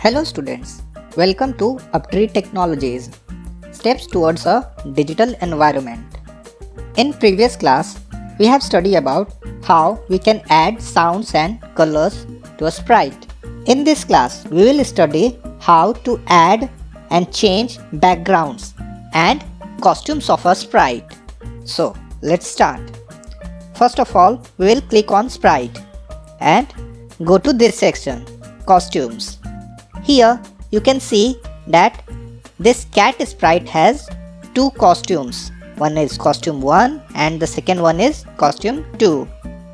Hello students, welcome to Uptree Technologies, Steps Towards a Digital Environment. In previous class, we have studied about how we can add sounds and colors to a sprite. In this class, we will study how to add and change backgrounds and costumes of a sprite. So, let's start. First of all, we will click on sprite and go to this section, costumes. Here you can see that this cat sprite has two costumes. One is costume 1 and the second one is costume 2.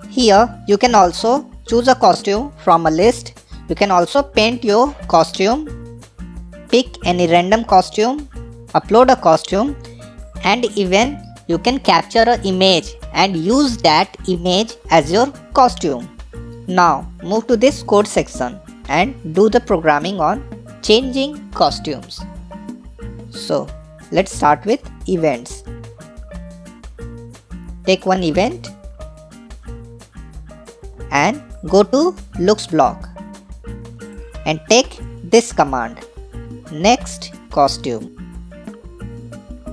Here you can also choose a costume from a list. You can also paint your costume, pick any random costume, upload a costume, and even you can capture an image and use that image as your costume. Now move to this code section and do the programming on changing costumes. So let's start with events. Take one event and go to looks block and take this command, next costume.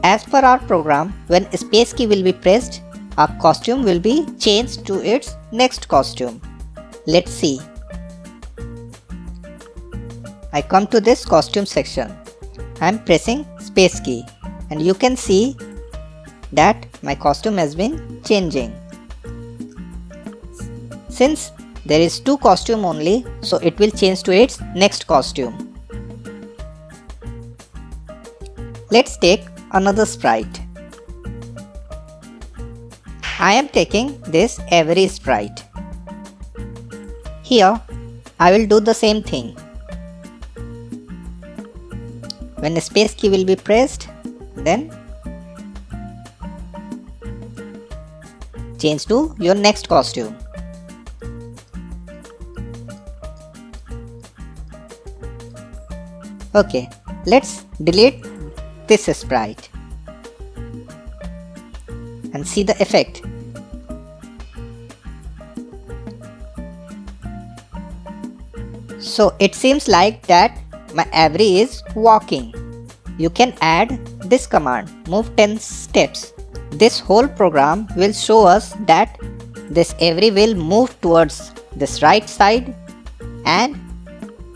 As per our program, when space key will be pressed, our costume will be changed to its next costume. Let's see. I come to this costume section. I am pressing space key and you can see that my costume has been changing. Since there is two costume only, so it will change to its next costume. Let's take another sprite. I am taking this every sprite. Here I will do the same thing. When the space key will be pressed, then change to your next costume. Okay, let's delete this sprite and see the effect. So it seems like that my Avery is walking. You can add this command, move 10 steps. This whole program will show us that this Avery will move towards this right side and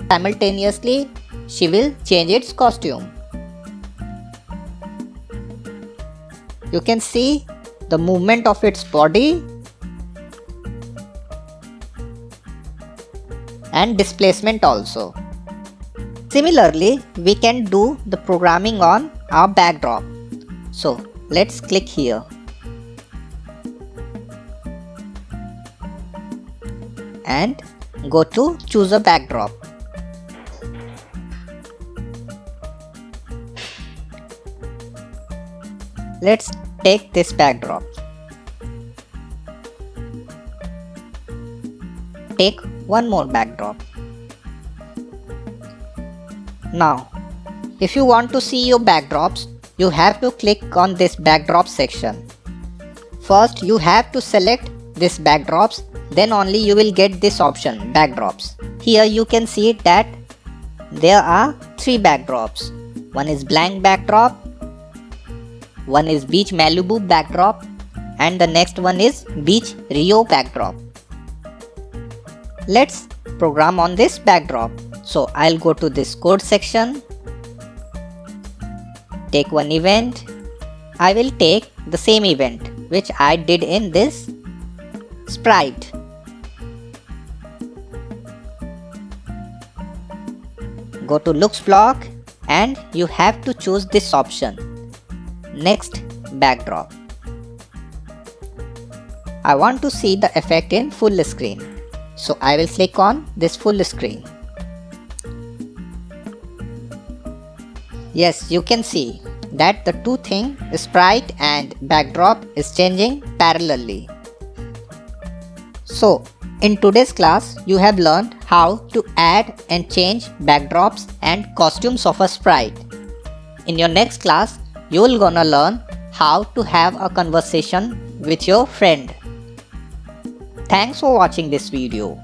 simultaneously she will change its costume. You can see the movement of its body and displacement also. Similarly, we can do the programming on our backdrop. So let's click here and go to choose a backdrop. Let's take this backdrop. Take one more backdrop. Now, if you want to see your backdrops, you have to click on this backdrop section. First, you have to select this backdrops, then only you will get this option, backdrops. Here you can see that there are three backdrops. One is blank backdrop, one is beach Malibu backdrop, and the next one is beach Rio backdrop. Let's program on this backdrop. So I'll go to this code section, take one event. I will take the same event which I did in this sprite. Go to looks block and you have to choose this option, next backdrop. I want to see the effect in full screen. So I will click on this full screen. Yes, you can see that the two things, sprite and backdrop, is changing parallelly. So in today's class, you have learned how to add and change backdrops and costumes of a sprite. In your next class, you will gonna learn how to have a conversation with your friend. Thanks for watching this video.